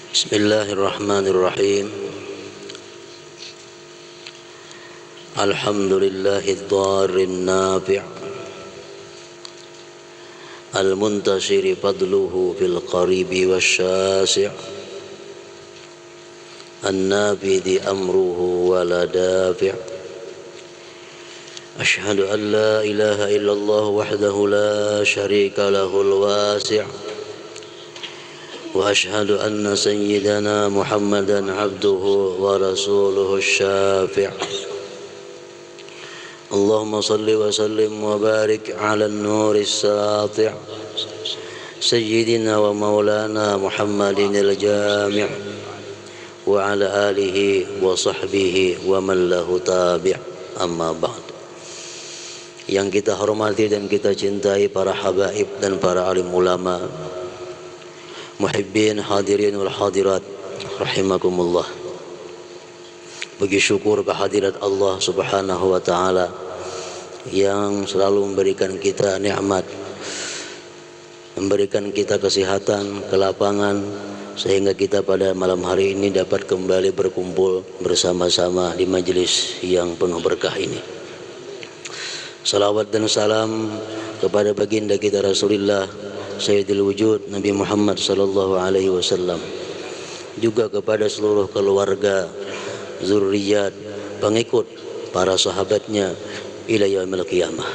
Bismillahirrahmanirrahim. Alhamdulillahid-dharrin nafi' al-muntashiri fadluhu fil qaribi wasyasi' an-nafidhi amruhu wa la dafi' Ashhadu an la ilaha illallah wahdahu la syarika lahul wasi' wa ashhadu anna sayyidana Muhammadan abduhu wa rasuluhu syafi' Allahumma salli wa sallim wa barik ala an-nuris sati' sayyidina wa maulana Muhammadin al-jami' wa ala alihi wa sahbihi wa man lahu tabi' amma ba'd. Yang kita hormati dan kita cintai para habaib dan para alim ulama, muhibbin hadirin wal hadirat rahimakumullah. Bagi syukur kehadirat Allah Subhanahu wa taala yang selalu memberikan kita nikmat, memberikan kita kesehatan, kelapangan, sehingga kita pada malam hari ini dapat kembali berkumpul bersama-sama di majelis yang penuh berkah ini. Salawat dan salam kepada baginda kita Rasulullah Sayyidil Wujud Nabi Muhammad sallallahu alaihi wasallam, juga kepada seluruh keluarga, zurriyat, pengikut, para sahabatnya ila yaumil qiyamah.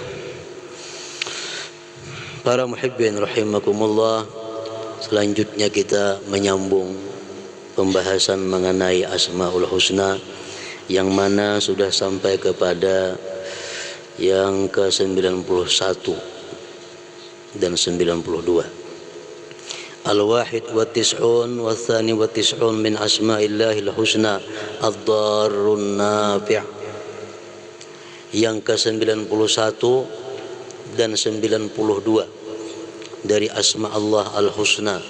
Para muhibbin rahimakumullah, selanjutnya kita menyambung pembahasan mengenai Asmaul Husna yang mana sudah sampai kepada yang ke-91 dan 92. Al-wahid wa tis'un wa thani wa tis'un min asma'illahil husna ad-darrun nafi'. Yang ke-91 dan 92 dari asma Allah al-husna,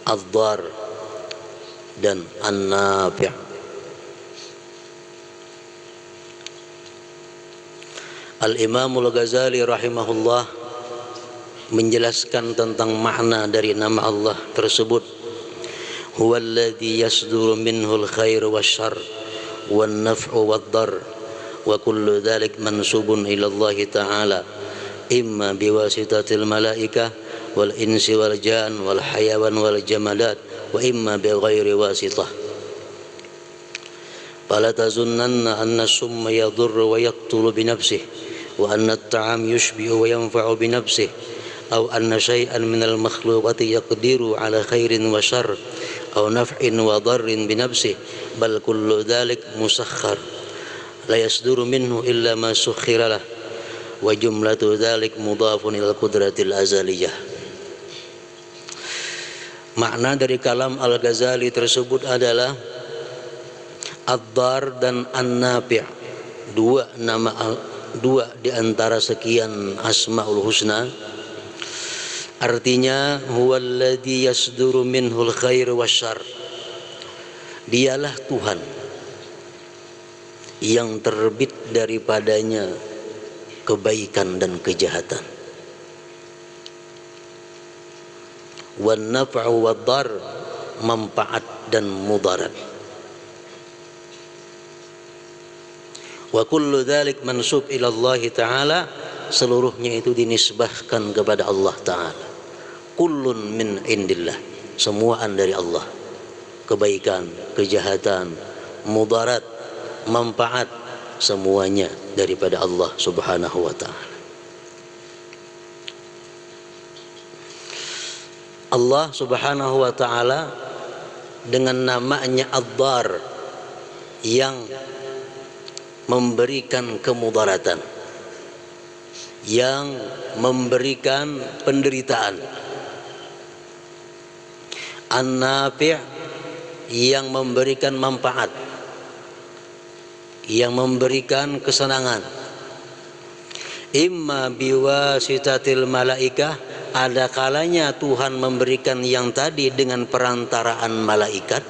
ad-dar dan an-nafi'. Al-Imamul Ghazali rahimahullah menjelaskan tentang makna dari nama Allah tersebut. Huwallazi yasduru minhul khair wasyarr wan naf'u wad-darr wa kullu dzalik mansubun ila Allah ta'ala imma biwasitatil malaikah wal insi wal jan wal hayawan wal jamadat wa imma bighairi wasitah. Fala tazunnanna anna summa yadurru wa yaqtulu bi nafsihi wa anna at-ta'am yushbi'u wa yanfa'u bi nafsihi aw anna shay'an minal makhluqati yaqdiru ala khairin wa syarr aw naf'in wa darrin bi nafsihi bal kullu dhalik musakhkhar la yasduru minhu illa ma sukhkhira lah wa jumlatu dhalik mudhafun ila qudratil azaliyah. Makna dari kalam Al-Ghazali tersebut adalah ad-dar dan an-nafi', dua di antara sekian asmaul husna. Artinya huwallazi yasduru minhul khair wasyarr, dialah Tuhan yang terbit daripadanya kebaikan dan kejahatan. Wan naf'u wad-dar, manfaat dan mudarat. Wa kullu dzalik mansub ila Allah ta'ala, seluruhnya itu dinisbahkan kepada Allah ta'ala. Kullun min indillah, semuaan dari Allah. Kebaikan, kejahatan, mudarat, manfaat, semuanya daripada Allah Subhanahu wa ta'ala. Allah Subhanahu wa ta'ala dengan namanya ad-dar yang memberikan kemudaratan, yang memberikan penderitaan, an-nafi' yang memberikan manfaat, yang memberikan kesenangan. Imma biwasitatil malaikah, ada kalanya Tuhan memberikan yang tadi dengan perantaraan malaikat,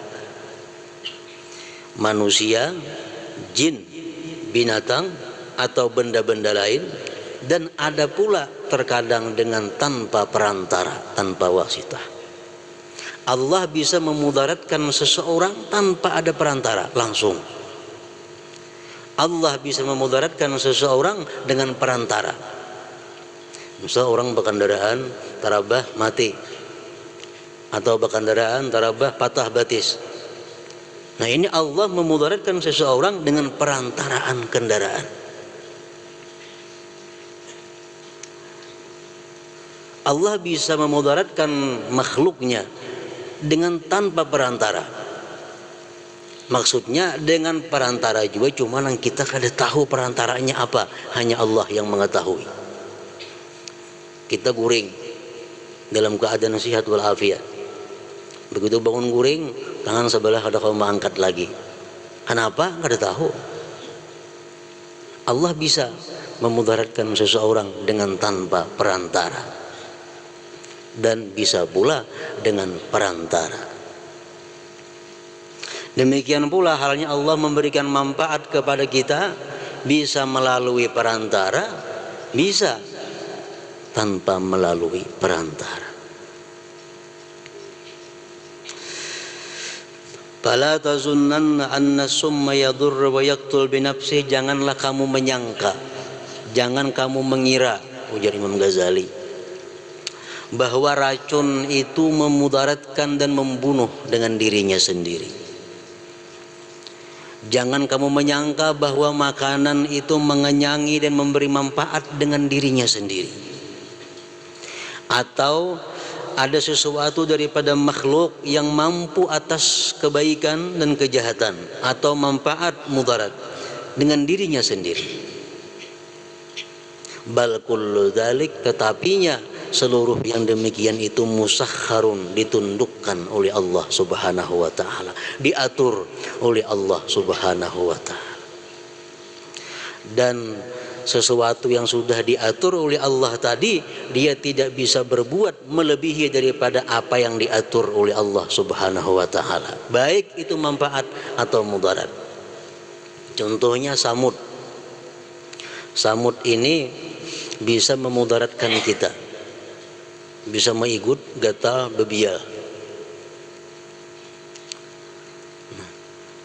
manusia, jin, binatang atau benda-benda lain, dan ada pula terkadang dengan tanpa perantara, tanpa wasitah. Allah bisa memudaratkan seseorang tanpa ada perantara, langsung. Allah bisa memudaratkan seseorang dengan perantara. Misal orang berkendaraan tarabah mati, atau berkendaraan tarabah patah batis. Nah, ini Allah memudaratkan seseorang dengan perantaraan kendaraan. Allah bisa memudaratkan makhluknya dengan tanpa perantara. Maksudnya dengan perantara juga, cuma yang kita kada tahu perantaranya apa, hanya Allah yang mengetahui. Kita guring dalam keadaan sehat walafiat. Begitu bangun guring, tangan sebelah ada kau angkat lagi. Kenapa? Kada tahu. Allah bisa memudaratkan seseorang dengan tanpa perantara, dan bisa pula dengan perantara. Demikian pula halnya Allah memberikan manfaat kepada kita, bisa melalui perantara, bisa tanpa melalui perantara. Fala tazunnanna anna summa yadurru wa yaqtul binafsih. Janganlah kamu menyangka, jangan kamu mengira, ujar Imam Ghazali, bahwa racun itu memudaratkan dan membunuh dengan dirinya sendiri. Jangan kamu menyangka bahwa makanan itu mengenyangi dan memberi manfaat dengan dirinya sendiri, atau ada sesuatu daripada makhluk yang mampu atas kebaikan dan kejahatan atau manfaat mudarat dengan dirinya sendiri. Bal kullu dzalik, tetapinya seluruh yang demikian itu musakharun, ditundukkan oleh Allah Subhanahu wa taala, diatur oleh Allah Subhanahu wa taala. Dan sesuatu yang sudah diatur oleh Allah tadi, dia tidak bisa berbuat melebihi daripada apa yang diatur oleh Allah Subhanahu wa taala, baik itu manfaat atau mudarat. Contohnya samud. Samud ini bisa memudaratkan kita, bisa mengikut gatal bebial.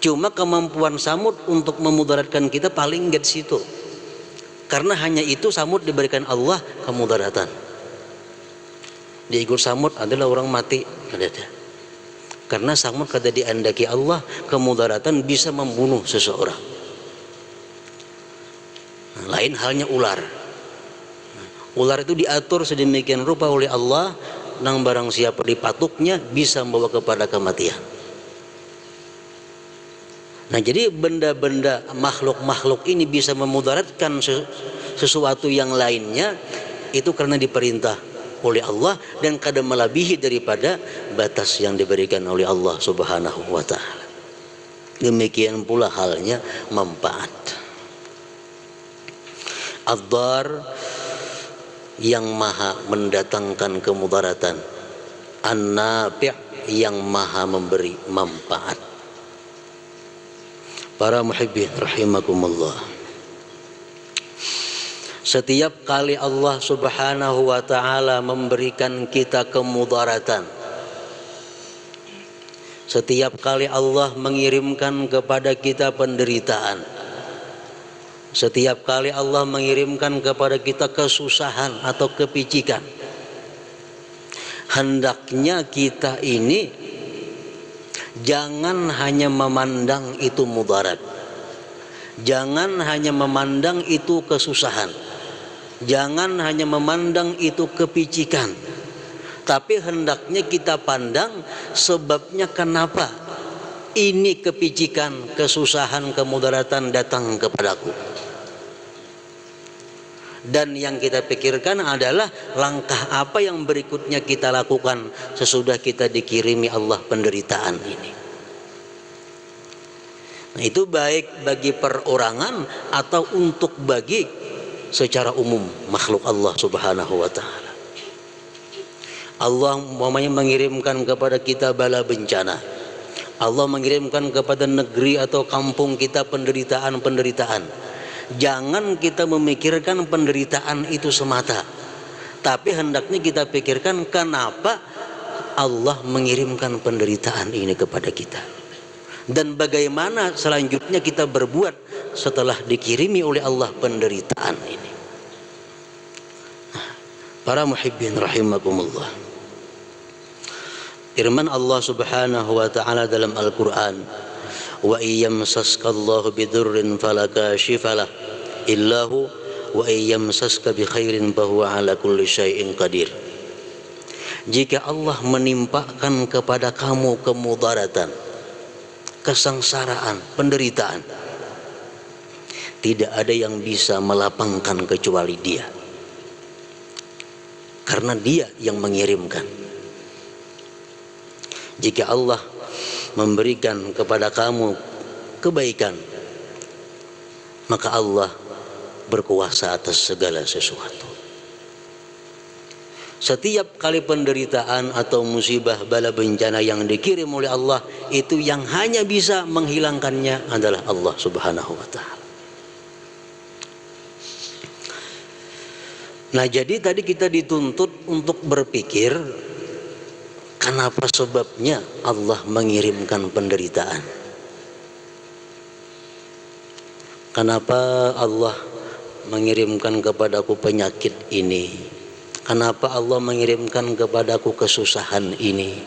Cuma kemampuan samud untuk memudaratkan kita paling enggak situ. Karena hanya itu samud diberikan Allah kemudaratan. Diikut samud adalah orang mati, ada. Karena samud kada diandaki Allah, kemudaratan bisa membunuh seseorang. Nah, lain halnya ular. Ular itu diatur sedemikian rupa oleh Allah, nang barang siapa dipatuknya bisa membawa kepada kematian. Nah, jadi benda-benda makhluk-makhluk ini bisa memudaratkan sesuatu yang lainnya, itu karena diperintah oleh Allah dan kada melebihi daripada batas yang diberikan oleh Allah Subhanahu wa taala. Demikian pula halnya manfaat. Ad-dar, yang maha mendatangkan kemudaratan, an-nafi', yang maha memberi manfaat. Para muhibbin rahimakumullah, setiap kali Allah Subhanahu wa taala memberikan kita kemudaratan, setiap kali Allah mengirimkan kepada kita penderitaan, setiap kali Allah mengirimkan kepada kita kesusahan atau kepicikan, hendaknya kita ini jangan hanya memandang itu mudarat, jangan hanya memandang itu kesusahan, jangan hanya memandang itu kepicikan, tapi hendaknya kita pandang sebabnya kenapa ini kepicikan, kesusahan, kemudaratan datang kepadaku. Dan yang kita pikirkan adalah langkah apa yang berikutnya kita lakukan sesudah kita dikirimi Allah penderitaan ini. Nah, itu baik bagi perorangan atau untuk bagi secara umum makhluk Allah Subhanahu wa taala. Allah umpamanya mengirimkan kepada kita bala bencana, Allah mengirimkan kepada negeri atau kampung kita penderitaan-penderitaan. Jangan kita memikirkan penderitaan itu semata, tapi hendaknya kita pikirkan kenapa Allah mengirimkan penderitaan ini kepada kita? Dan bagaimana selanjutnya kita berbuat setelah dikirimi oleh Allah penderitaan ini? Para muhibbin rahimakumullah, firman Allah Subhanahu wa ta'ala dalam Al-Qur'an, wa iyyamsaskallahu bidurrin fala kashifalah illahu wa iyyamsaska bi khairin fahuwa ala kulli syai'in qadir. Jika Allah menimpakan kepada kamu kemudaratan, kesengsaraan, penderitaan, tidak ada yang bisa melapangkan kecuali Dia, karena Dia yang mengirimkan. Jika Allah memberikan kepada kamu kebaikan, maka Allah berkuasa atas segala sesuatu. Setiap kali penderitaan atau musibah bala bencana yang dikirim oleh Allah, itu yang hanya bisa menghilangkannya adalah Allah Subhanahu wa ta'ala. Nah, jadi tadi kita dituntut untuk berpikir, kenapa sebabnya Allah mengirimkan penderitaan? Kenapa Allah mengirimkan kepadaku penyakit ini? Kenapa Allah mengirimkan kepadaku kesusahan ini?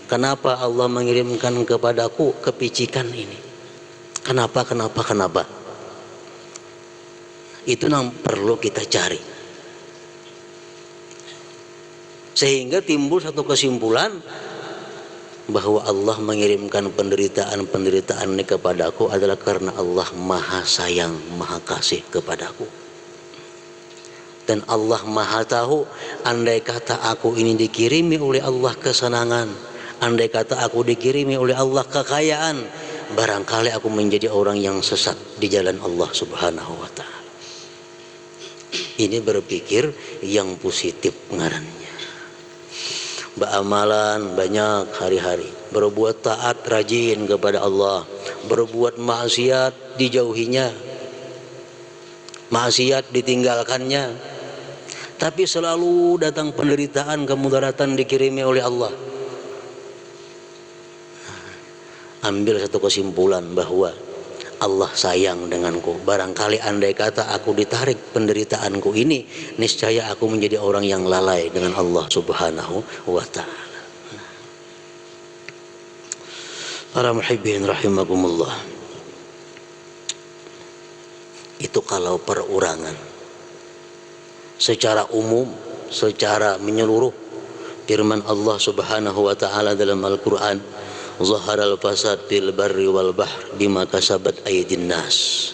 Kenapa Allah mengirimkan kepadaku kepicikan ini? Kenapa? Itu yang perlu kita cari. Sehingga timbul satu kesimpulan bahwa Allah mengirimkan penderitaan ini kepadaku adalah karena Allah maha sayang, maha kasih kepadaku. Dan Allah maha tahu, andai kata aku ini dikirimi oleh Allah kesenangan, andai kata aku dikirimi oleh Allah kekayaan, barangkali aku menjadi orang yang sesat di jalan Allah Subhanahu wa ta'ala. Ini berpikir yang positif ngarannya. Beramalan banyak hari-hari, berbuat taat rajin kepada Allah, berbuat maksiat dijauhinya, maksiat ditinggalkannya, tapi selalu datang penderitaan, kemudaratan dikirimi oleh Allah. Ambil satu kesimpulan bahwa Allah sayang denganku. Barangkali andai kata aku ditarik penderitaanku ini, niscaya aku menjadi orang yang lalai dengan Allah Subhanahu wa ta'ala. Para muhibbin rahimakumullah, itu kalau perorangan. Secara umum, secara menyeluruh, firman Allah Subhanahu wa ta'ala dalam Al-Qur'an, zaharal fasad fil barri wal bahr bima kasabat aydin nas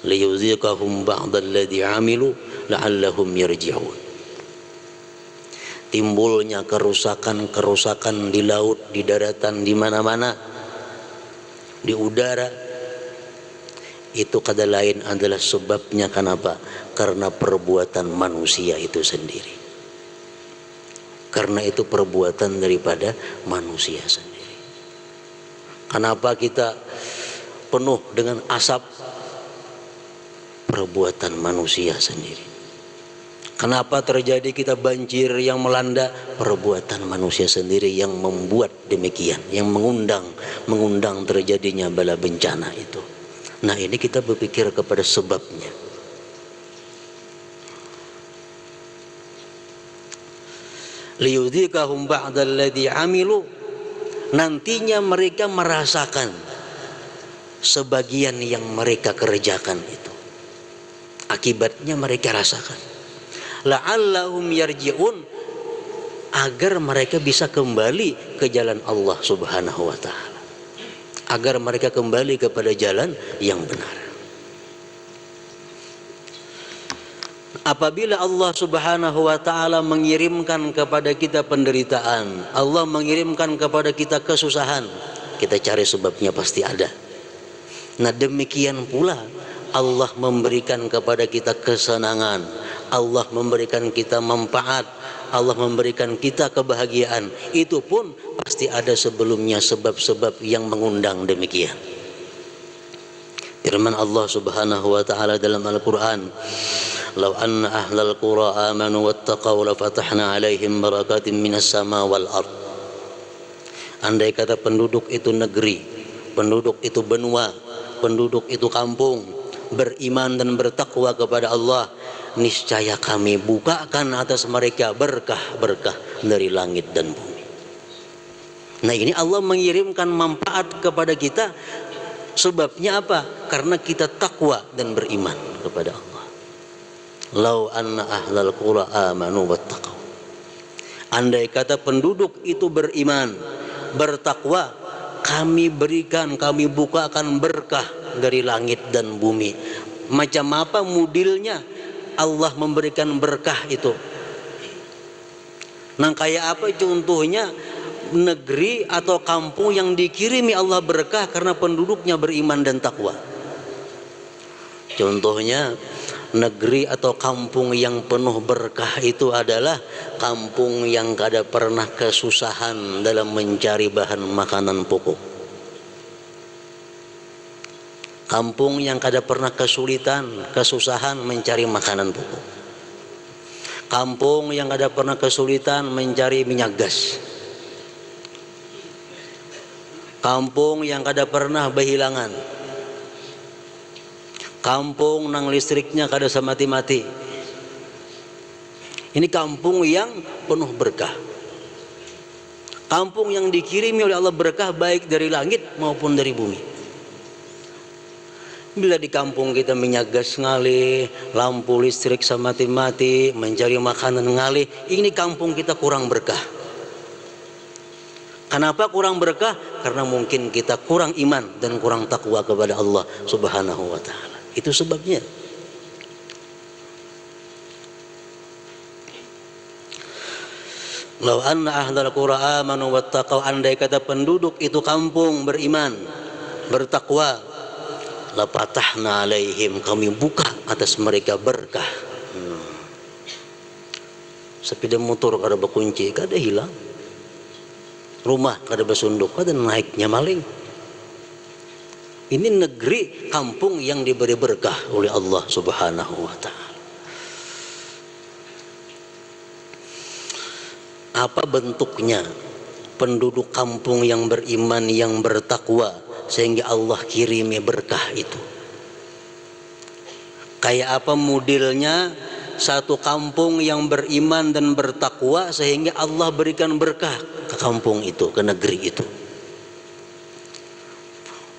liyuziqahum ba'dalladzi amilu la'allahum yarji'un. Timbulnya kerusakan di laut, di daratan, di mana-mana, di udara, itu kata lain adalah sebabnya kenapa? Karena perbuatan manusia itu sendiri. Karena itu perbuatan daripada manusia sendiri. Kenapa kita penuh dengan asap? Perbuatan manusia sendiri. Kenapa terjadi kita banjir yang melanda? Perbuatan manusia sendiri yang membuat demikian, yang mengundang terjadinya bala bencana itu. Nah, ini kita berpikir kepada sebabnya. Liyudhikahum ba'dalladzi amilu, nantinya mereka merasakan sebagian yang mereka kerjakan itu. Akibatnya mereka rasakan. La'allahum yarji'un, agar mereka bisa kembali ke jalan Allah Subhanahu wa ta'ala, agar mereka kembali kepada jalan yang benar. Apabila Allah Subhanahu wa ta'ala mengirimkan kepada kita penderitaan, Allah mengirimkan kepada kita kesusahan, kita cari sebabnya pasti ada. Nah, demikian pula Allah memberikan kepada kita kesenangan, Allah memberikan kita manfaat, Allah memberikan kita kebahagiaan, itu pun pasti ada sebelumnya sebab-sebab yang mengundang demikian. Firman Allah Subhanahu wa ta'ala dalam Al-Qur'an, "Law anna ahlal qura amanu wattaqaw lafatahna 'alaihim barakatin minas sama wal ard." Andai kata penduduk itu negeri, penduduk itu benua, penduduk itu kampung, beriman dan bertakwa kepada Allah, niscaya kami bukakan atas mereka berkah-berkah dari langit dan bumi. Nah, ini Allah mengirimkan manfaat kepada kita. Sebabnya apa? Karena kita takwa dan beriman kepada Allah. Lau anna ahlal qura amanu wattaqau. Andai kata penduduk itu beriman, bertakwa, kami berikan, kami bukakan berkah dari langit dan bumi. Macam apa modelnya Allah memberikan berkah itu? Nah, kayak apa contohnya? Negeri atau kampung yang dikirimi Allah berkah karena penduduknya beriman dan takwa. Contohnya, negeri atau kampung yang penuh berkah itu adalah kampung yang kada pernah kesusahan dalam mencari bahan makanan pokok. Kampung yang kada pernah kesusahan mencari makanan pokok. Kampung yang kada pernah kesulitan mencari minyak gas. Kampung yang kada pernah kehilangan. Kampung nang listriknya kada semati-mati. Ini kampung yang penuh berkah. Kampung yang dikirimi oleh Allah berkah baik dari langit maupun dari bumi. Bila di kampung kita minyak gas ngalih, lampu listrik semati-mati, mencari makanan ngalih, ini kampung kita kurang berkah. Kenapa kurang berkah? Karena mungkin kita kurang iman dan kurang takwa kepada Allah Subhanahu wa ta'ala. Itu sebabnya. Lau anna ahlal qura amanu wattaqau, andai kata penduduk itu kampung beriman, bertakwa, la patahna alaihim, kami buka atas mereka berkah. Sepeda motor kada berkunci, kada hilang. Rumah kada bersunduk, kada naiknya maling. Ini negeri kampung yang diberi berkah oleh Allah Subhanahu wa ta'ala. Apa bentuknya penduduk kampung yang beriman, yang bertakwa, sehingga Allah kirimi berkah itu? Kayak apa modelnya satu kampung yang beriman dan bertakwa sehingga Allah berikan berkah ke kampung itu, ke negeri itu?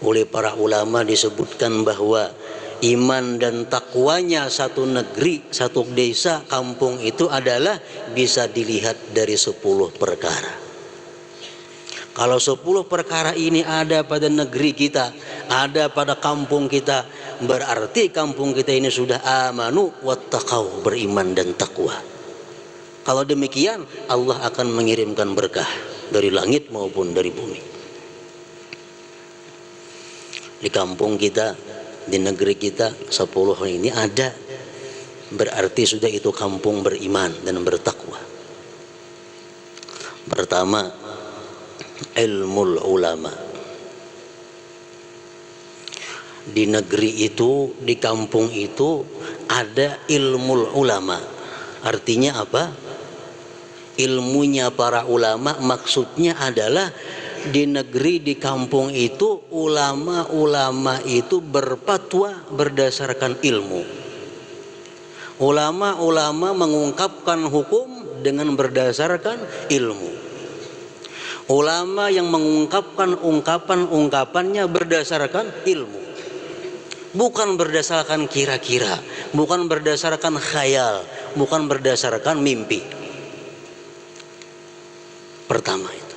Oleh para ulama disebutkan bahwa iman dan takwanya satu negeri, satu desa, kampung itu adalah bisa dilihat dari 10 perkara. Kalau 10 perkara ini ada pada negeri kita, ada pada kampung kita, berarti kampung kita ini sudah amanu wattaqau, beriman dan takwa. Kalau demikian, Allah akan mengirimkan berkah dari langit maupun dari bumi. Di kampung kita, di negeri kita, 10 ini ada, berarti sudah itu kampung beriman dan bertakwa. Pertama, ilmul ulama. Di negeri itu, di kampung itu ada ilmul ulama. Artinya apa? Ilmunya para ulama, maksudnya adalah di negeri, di kampung itu ulama-ulama itu berfatwa berdasarkan ilmu. Ulama-ulama mengungkapkan hukum dengan berdasarkan ilmu. Ulama yang mengungkapkan ungkapan-ungkapannya berdasarkan ilmu, bukan berdasarkan kira-kira, bukan berdasarkan khayal, bukan berdasarkan mimpi. Pertama itu,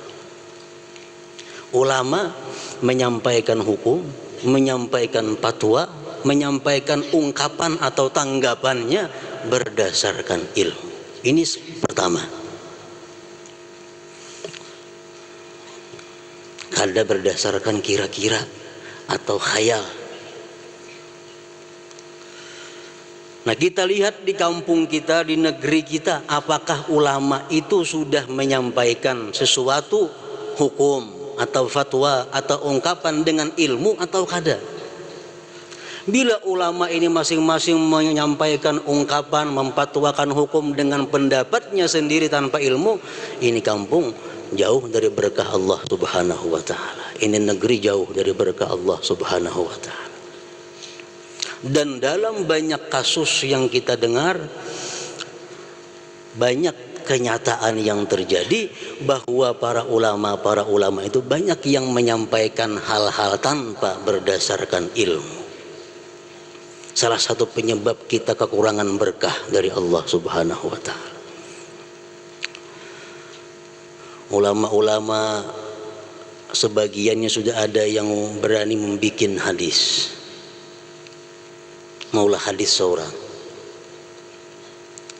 ulama menyampaikan hukum, menyampaikan fatwa, menyampaikan ungkapan atau tanggapannya berdasarkan ilmu. Ini pertama. Kada berdasarkan kira-kira atau khayal. Nah, kita lihat di kampung kita, di negeri kita, apakah ulama itu sudah menyampaikan sesuatu hukum atau fatwa atau ungkapan dengan ilmu atau kada? Bila ulama ini masing-masing menyampaikan ungkapan, memfatwakan hukum dengan pendapatnya sendiri tanpa ilmu, ini kampung jauh dari berkah Allah Subhanahu wa taala. Ini negeri jauh dari berkah Allah Subhanahu wa taala. Dan dalam banyak kasus yang kita dengar, banyak kenyataan yang terjadi bahwa para ulama itu banyak yang menyampaikan hal-hal tanpa berdasarkan ilmu. Salah satu penyebab kita kekurangan berkah dari Allah Subhanahu wa taala. Ulama-ulama sebagiannya sudah ada yang berani membuat hadis. Maulah hadis seorang.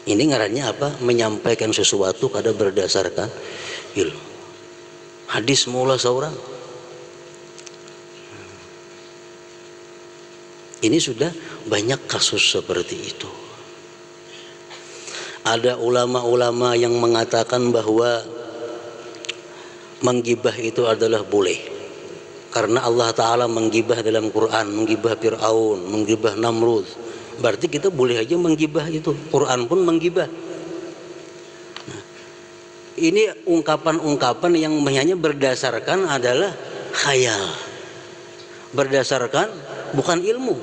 Ini ngarannya apa? Menyampaikan sesuatu kada berdasarkan ilmu. Hadis maulah seorang. Ini sudah banyak kasus seperti itu. Ada ulama-ulama yang mengatakan bahwa menggibah itu adalah boleh. Karena Allah Ta'ala menggibah dalam Quran, menggibah Fir'aun, menggibah Namrud. Berarti kita boleh aja menggibah itu. Quran pun menggibah. Nah, ini ungkapan-ungkapan yang hanya berdasarkan adalah khayal. Berdasarkan bukan ilmu.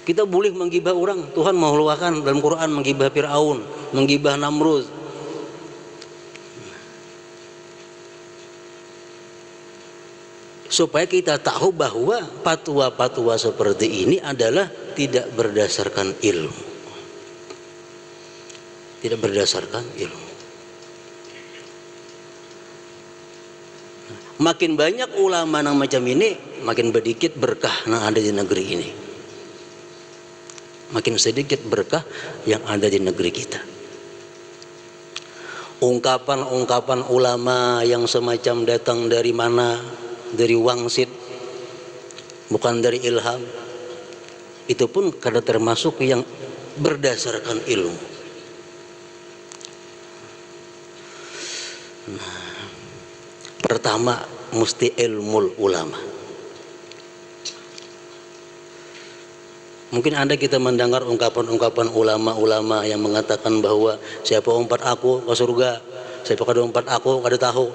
Kita boleh menggibah orang. Tuhan mengeluarkan dalam Quran menggibah Fir'aun, menggibah Namrud. Supaya kita tahu bahwa fatwa-fatwa seperti ini adalah tidak berdasarkan ilmu. Tidak berdasarkan ilmu. Makin banyak ulama yang macam ini, makin sedikit berkah yang ada di negeri ini. Makin sedikit berkah yang ada di negeri kita. Ungkapan-ungkapan ulama yang semacam datang dari mana? Dari wangsit, bukan dari ilham. Itu pun kada termasuk yang berdasarkan ilmu. Nah, pertama mesti ilmu ulama. Mungkin Anda kita mendengar ungkapan-ungkapan ulama-ulama yang mengatakan bahwa siapa umpat aku ke surga, siapa kada umpat aku kada tahu.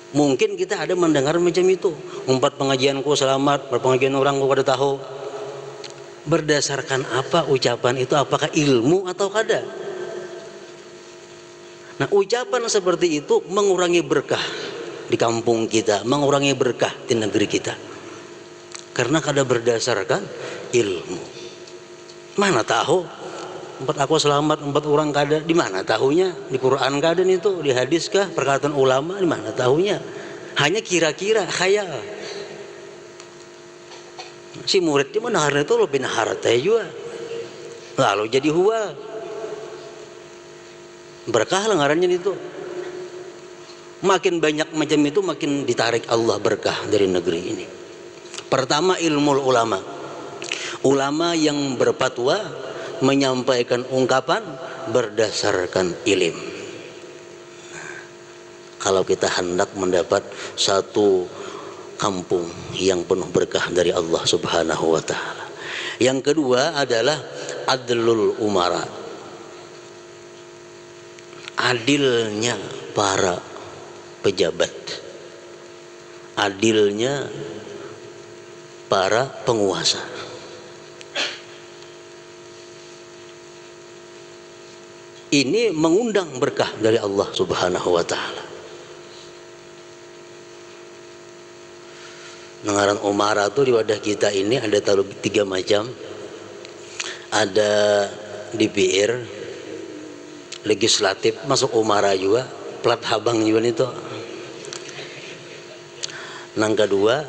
Mungkin kita ada mendengar macam itu. Umpat pengajianku selamat, pengajian orangku kada tahu. Berdasarkan apa ucapan itu? Apakah ilmu atau kada? Nah, ucapan seperti itu mengurangi berkah di kampung kita, mengurangi berkah di negeri kita. Karena kada berdasarkan ilmu. Mana tahu? Empat aku selamat, empat orang kada. Di mana tahunya? Di Quran kada itu, di hadis kah? Perkataan ulama, di mana tahunya? Hanya kira-kira, khayal. Si murid di mana hari itu lebih naharata juga. Lalu jadi huwa. Berkah lah ngarannya itu. Makin banyak macam itu, makin ditarik Allah berkah dari negeri ini. Pertama ilmu ulama. Ulama yang berfatwa menyampaikan ungkapan berdasarkan ilmu. Kalau kita hendak mendapat satu kampung yang penuh berkah dari Allah Subhanahu wa taala. Yang kedua adalah adlul umara. Adilnya para pejabat. Adilnya para penguasa. Ini mengundang berkah dari Allah Subhanahu wa taala. Nengaran umara itu di wadah kita ini ada tiga macam. Ada DPR, legislatif, masuk umara juga, plat habang juga itu. Nang kedua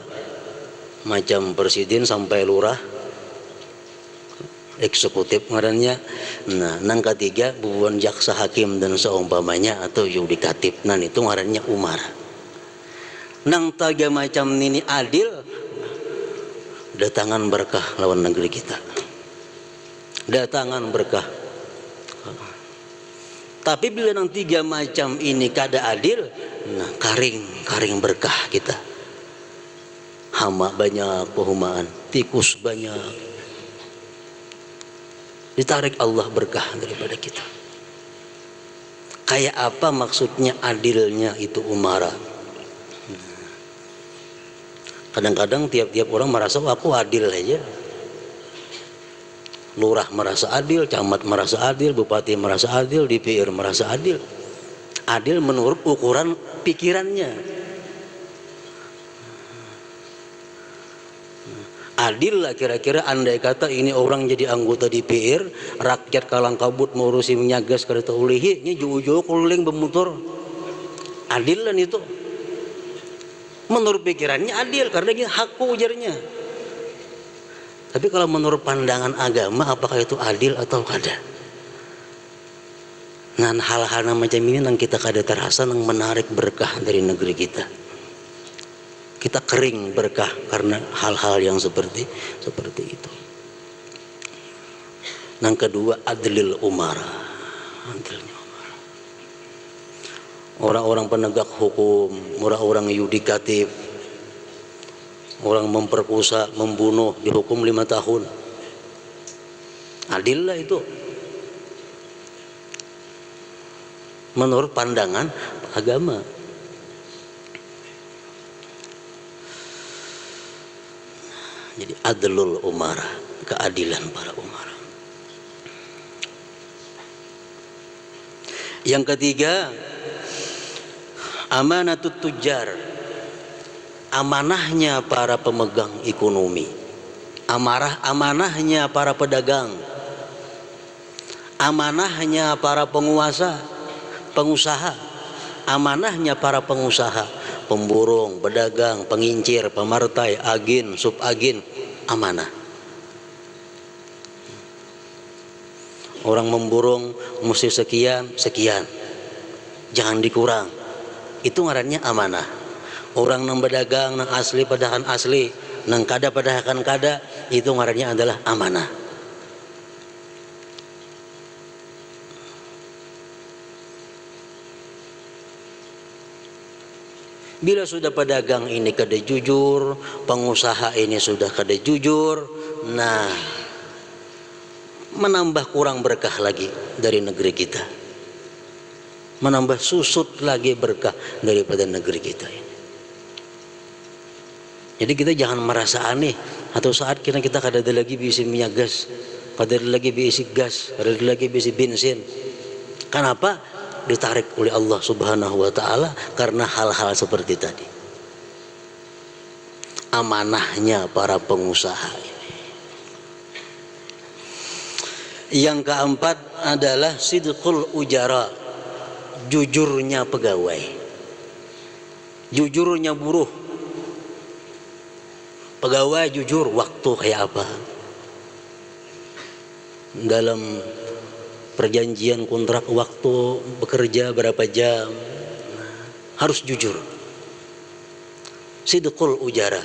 macam presiden sampai lurah, eksekutif ngarannya. Nah, nang ketiga bubuan jaksa hakim dan seumpamanya atau yudikatif. Nah, itu ngarannya umara. Nang tiga macam ini adil, datangan berkah lawan negeri kita. Datangan berkah. Tapi bila nang tiga macam ini kada adil, nah karing berkah kita. Hama banyak, pehumaan, tikus banyak. Ditarik Allah berkah daripada kita. Kayak apa maksudnya adilnya itu umara? Kadang-kadang tiap-tiap orang merasa aku adil aja. Lurah merasa adil, camat merasa adil, bupati merasa adil, DPR merasa adil. Adil menurut ukuran pikirannya. Adil lah kira-kira andai kata ini orang jadi anggota DPR, rakyat kalang kabut ngurusi menyagas kereta ulihi, ini jauh-jauh keliling bermotor. Adil lah itu. Menurut pikirannya adil karena ini hakku ujarnya. Tapi kalau menurut pandangan agama apakah itu adil atau kada? Nah hal-hal macam ini yang kita kada terasa yang menarik berkah dari negeri kita. Kita kering berkah karena hal-hal yang seperti itu. Yang kedua adlil umara. Orang-orang penegak hukum, orang-orang yudikatif, orang memperkosa, membunuh dihukum 5 tahun. Adil lah itu. Menurut pandangan agama. Jadi adlul umara, keadilan para umara. Yang ketiga, amanatut tujar, amanahnya para pemegang ekonomi, amanahnya para pedagang, amanahnya para penguasa, pengusaha, amanahnya para pengusaha, pemborong, pedagang, pengincir, pemartai, agen, subagen, amanah. Orang memborong mesti sekian, jangan dikurang. Itu ngarannya amanah. Orang nang berdagang nang asli padahan asli, nang kada padahan kada, itu ngarannya adalah amanah. Bila sudah pedagang ini kada jujur, pengusaha ini sudah kada jujur, nah menambah kurang berkah lagi dari negeri kita. Menambah susut lagi berkah daripada negeri kita ini. Jadi kita jangan merasa aneh atau saat kita kada ada lagi bisi minyak gas, kada ada lagi bisi gas, kada ada lagi bisi bensin. Kenapa? Ditarik oleh Allah Subhanahu wa ta'ala karena hal-hal seperti tadi. Amanahnya para pengusaha ini. Yang keempat adalah sidqul ujara, jujurnya pegawai, jujurnya buruh. Pegawai jujur waktu kayak apa, dalam perjanjian kontrak waktu bekerja berapa jam, harus jujur. Sidqul ujara.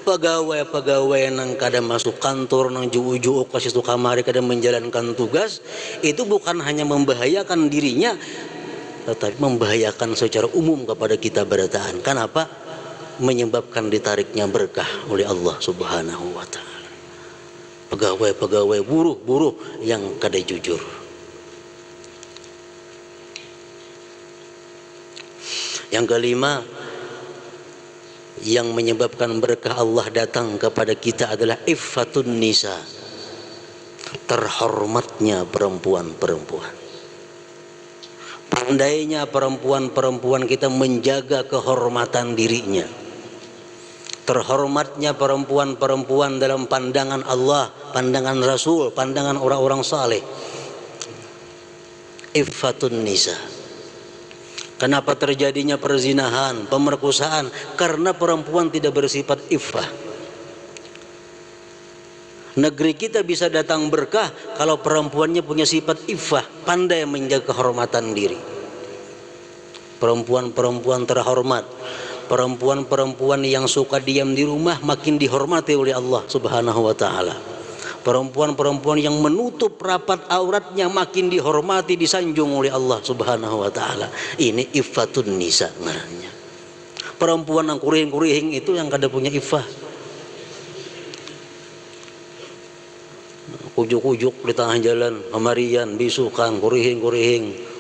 Pegawai-pegawai nang kada masuk kantor nang juu-juu kasih tu kamari kada menjalankan tugas, itu bukan hanya membahayakan dirinya tetapi membahayakan secara umum kepada kita berataan. Kenapa? Menyebabkan ditariknya berkah oleh Allah Subhanahu wa ta'ala. Pegawai-pegawai buruh yang kada jujur. Yang kelima, yang menyebabkan berkah Allah datang kepada kita adalah iffatun nisa, terhormatnya perempuan-perempuan. Pandainya perempuan-perempuan kita menjaga kehormatan dirinya. Terhormatnya perempuan-perempuan dalam pandangan Allah, pandangan Rasul, pandangan orang-orang saleh. Iffatun nisa. Kenapa terjadinya perzinahan, pemerkosaan? Karena perempuan tidak bersifat iffah. Negeri kita bisa datang berkah kalau perempuannya punya sifat iffah, pandai menjaga kehormatan diri. Perempuan-perempuan terhormat, perempuan-perempuan yang suka diam di rumah makin dihormati oleh Allah Subhanahu wa ta'ala. Perempuan-perempuan yang menutup rapat auratnya makin dihormati, disanjung oleh Allah Subhanahu wa ta'ala. Ini iffatun nisa ngarannya. Perempuan yang kurihing-kurihing itu yang kada punya iffah. ujuk-ujuk di tengah jalan, kemarian, bisukan, kurihing,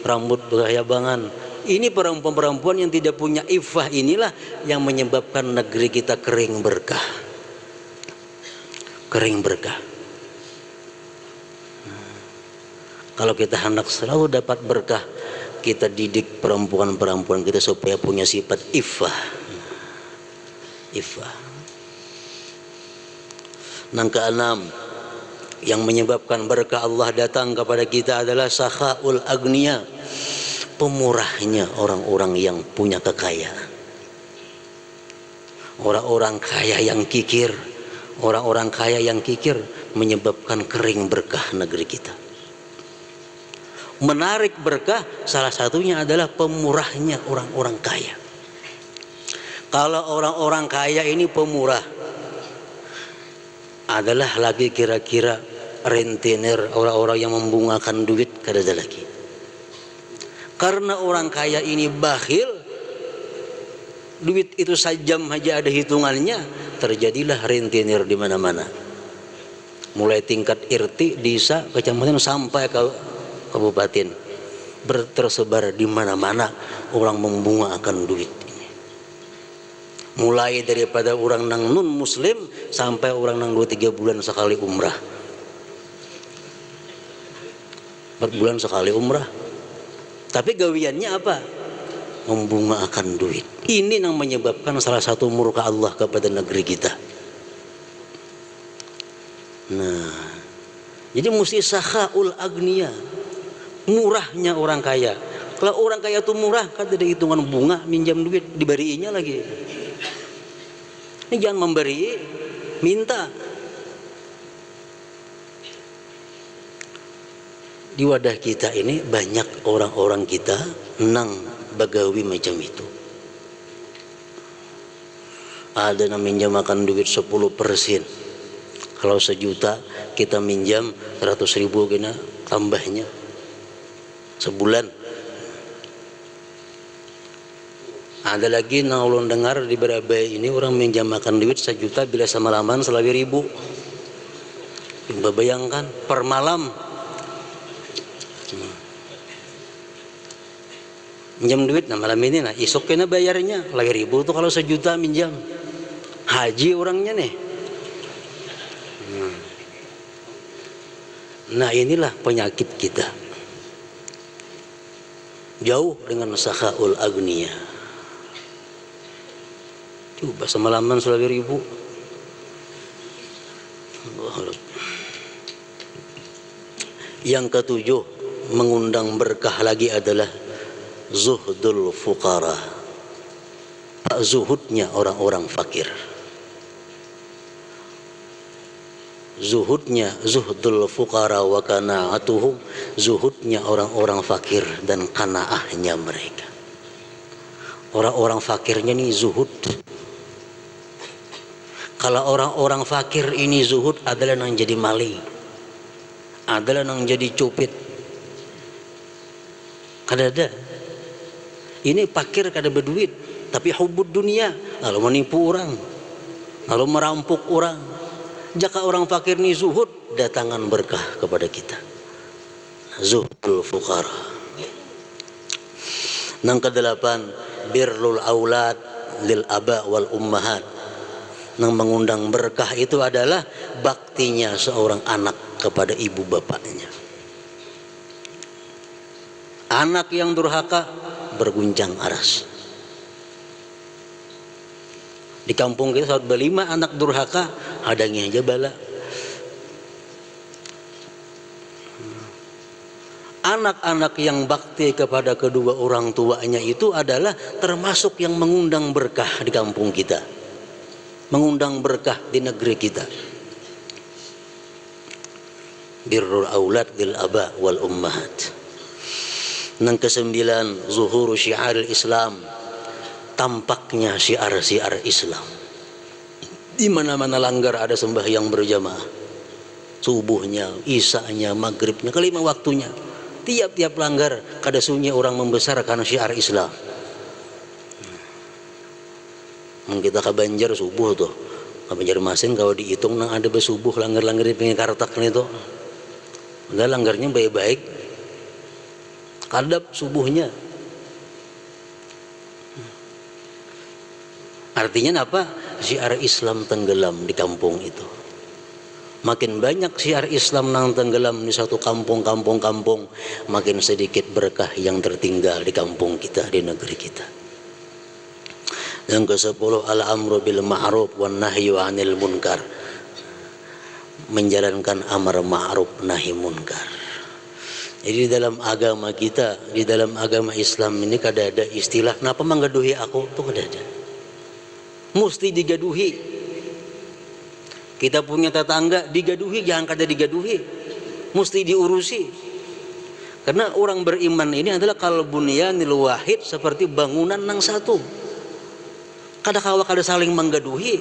rambut berhayabangan. Ini perempuan-perempuan yang tidak punya iffah, inilah yang menyebabkan negeri kita kering berkah. Kering berkah. Kalau kita hendak selalu dapat berkah, kita didik perempuan-perempuan kita supaya punya sifat iffah. Iffah. Yang keenam, yang menyebabkan berkah Allah datang kepada kita adalah sakhaul agniya, pemurahnya orang-orang yang punya kekayaan. Orang-orang kaya yang kikir, orang-orang kaya yang kikir menyebabkan kering berkah negeri kita. Menarik berkah salah satunya adalah pemurahnya orang-orang kaya. Kalau orang-orang kaya ini pemurah, adalah lagi kira-kira rentenir, orang-orang yang membungakan duit kada ada lagi. Karena orang kaya ini bakhil, duit itu sajam aja ada hitungannya, terjadilah rentenir di mana-mana. Mulai tingkat RT, desa, kecamatan sampai ke kabupaten, tersebar di mana-mana orang membungakan duit. Mulai daripada orang nang non muslim sampai orang nang 2-3 bulan sekali umrah, 4 bulan sekali umrah, tapi gawiannya apa? Membungakan duit. Ini yang menyebabkan salah satu murka Allah kepada negeri kita. Nah, jadi mesti sakhaul agniya, murahnya orang kaya. Kalau orang kaya itu murah, kan ada hitungan bunga, minjam duit, diberinya lagi. Ini jangan memberi, minta. Di wadah kita ini banyak orang-orang kita nang bagawi macam itu. Ada yang minjamakan duit 10%. Kalau 1 juta kita minjam 100.000 kena tambahnya sebulan. Ada lagi yang ulun dengar di Barabai ini orang minjamakan duit 1 juta bila semalaman selawi 1.000. Coba bayangkan per malam. Minjam duit nah malam ini, nah isok kena bayarnya lagi 1.000 tuh kalau 1 juta minjam. Haji orangnya nih. Nah inilah penyakit kita. Jauh dengan sakhaul agniya. Coba semalaman selawi 1.000. Yang ketujuh, mengundang berkah lagi adalah zuhdul fuqara, zuhudnya orang-orang fakir. Zuhdul fuqara wa qanaatuhum, zuhudnya orang-orang fakir dan qanaahnya mereka. Orang-orang fakirnya nih zuhud. Kalau orang-orang fakir ini zuhud adalah yang jadi maling, adalah yang jadi cupit. Kada ada. Ini fakir kada berduit, tapi hubud dunia, lalu menipu orang, lalu merampok orang. Jika orang fakir ini zuhud, datangan berkah kepada kita. Zuhdul fuqara. Yang ke-8, birrul aulad lil aba wal ummahat. Yang mengundang berkah itu adalah baktinya seorang anak kepada ibu bapaknya. Anak yang durhaka berguncang aras. Di kampung kita saat berlima anak durhaka, adanya aja bala. Anak-anak yang bakti kepada kedua orang tuanya itu adalah termasuk yang mengundang berkah di kampung kita, mengundang berkah di negeri kita. Birrul aulad lil aba wal ummahat. Yang ke-9, zuhur syiar Islam, tampaknya syiar-syiar Islam. Di mana-mana langgar ada sembahyang berjamaah, subuhnya, isanya, maghribnya, kelima waktunya. Tiap-tiap langgar kada sunyi orang membesarkan syiar Islam. Kita ke Banjar subuh tuh, ke Banjarmasin kalau dihitung nang ada besubuh langgar-langgar di pinggir kartak itu. Enggak, langgarnya baik-baik, kadap subuhnya. Artinya apa? Syiar Islam tenggelam di kampung itu. Makin banyak syiar Islam nang tenggelam di satu kampung, makin sedikit berkah yang tertinggal di kampung kita, di negeri kita. Yang ke-10, al-amru bil ma'ruf wan nahyu 'anil munkar. Menjalankan amar ma'ruf nahi munkar. Jadi di dalam agama kita, di dalam agama Islam ini kada ada istilah kenapa menggaduhi aku, itu kada ada. Mesti digaduhi. Kita punya tetangga digaduhi, jangan kada digaduhi, mesti diurusi. Karena orang beriman ini adalah kalbunyanil wahid, seperti bangunan nang satu. Kada kawa kada saling menggaduhi.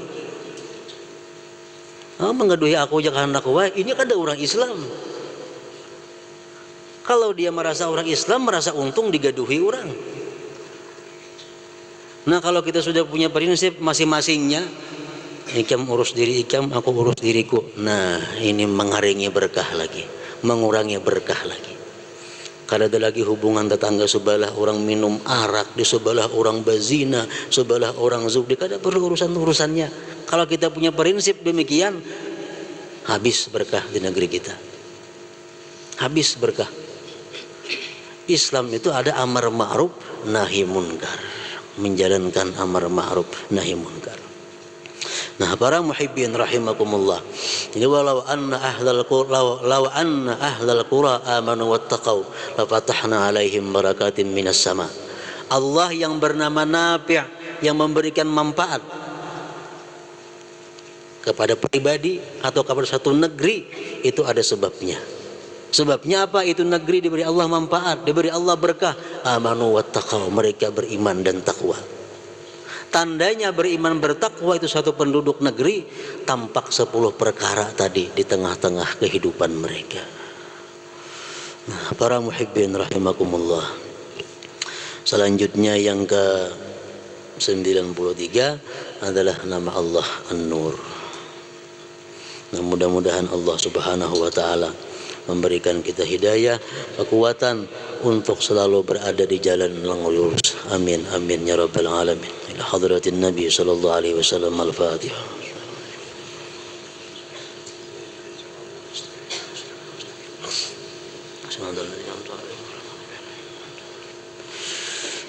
Menggaduhi aku jangan hendak wae, ini kada orang Islam. Kalau dia merasa orang Islam, merasa untung digaduhi orang. Nah, kalau kita sudah punya prinsip masing-masingnya, ikam urus diri ikam, aku urus diriku. Nah, ini mengharingi berkah lagi, mengurangi berkah lagi. Kada ada lagi hubungan tetangga sebelah orang minum arak, di sebelah orang bazina, sebelah orang zubdi, kada perlu urusannya. Kalau kita punya prinsip demikian, habis berkah di negeri kita. Habis berkah. Islam itu ada amar ma'ruf nahi munkar, menjalankan amar ma'ruf nahi munkar. Nah, para muhibbin rahimakumullah, ini walau anna ahlal qura amanu wattaqau la fatahna alaihim barakatim minas sama. Allah yang bernama Nafi', yang memberikan manfaat kepada pribadi atau kepada satu negeri, itu ada sebabnya. Sebabnya apa? Itu negeri diberi Allah manfaat, diberi Allah berkah. Amanu wattaqau, mereka beriman dan takwa. Tandanya beriman bertakwa itu satu penduduk negeri, tampak 10 perkara tadi di tengah-tengah kehidupan mereka. Nah, para muhibbin rahimakumullah, selanjutnya yang ke-93 adalah nama Allah An-Nur. Nah, mudah-mudahan Allah Subhanahu wa taala memberikan kita hidayah, kekuatan untuk selalu berada di jalan yang lurus. Amin amin ya rabbal alamin. Ila hadratin Nabi sallallahu alaihi wasallam. Al-Fatihah.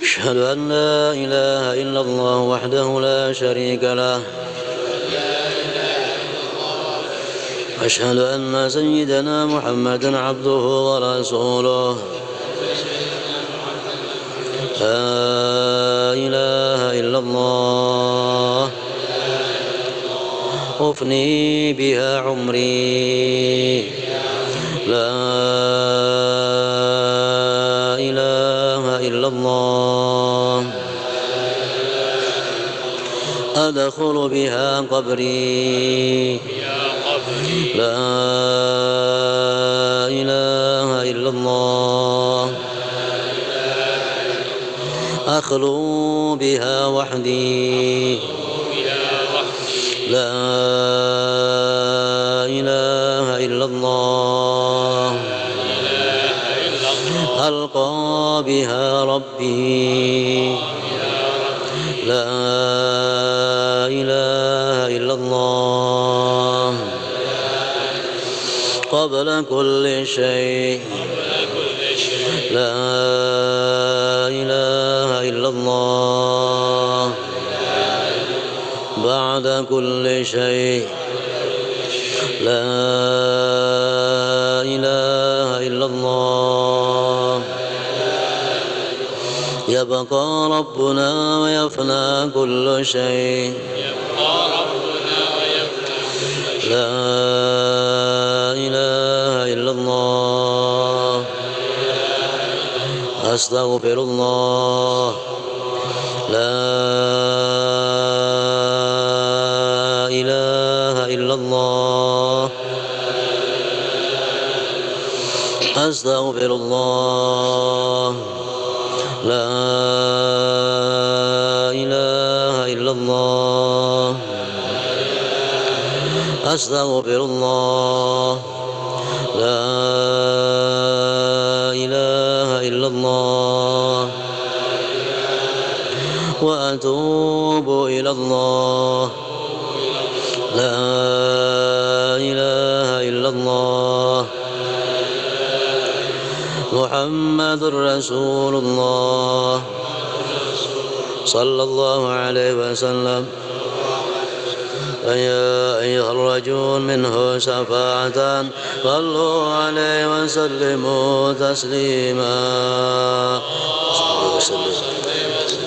Asyhadu an la ilaha illallah wahdahu la syarika lah. أشهد أن سيدنا محمدا عبده ورسوله لا إله إلا الله أفني بها عمري لا إله إلا الله أدخل بها قبري لا إله إلا الله أخلو بها وحدي لا إله إلا الله ألقى بها ربي لا إله إلا الله قبل كل شيء لا إله إلا الله بعد كل شيء لا إله إلا الله يبقى ربنا ويفنى كل شيء لا إله إلا الله أستغفر الله لا إله إلا الله أستغفر الله لا إله إلا الله أستغفر الله لا إلا الله وأتوب إلى الله لا إله إلا الله محمد رسول الله صلى الله عليه وسلم فيا أيها الرجل منه شفاعة صلوا عليه وسلموا تسليما.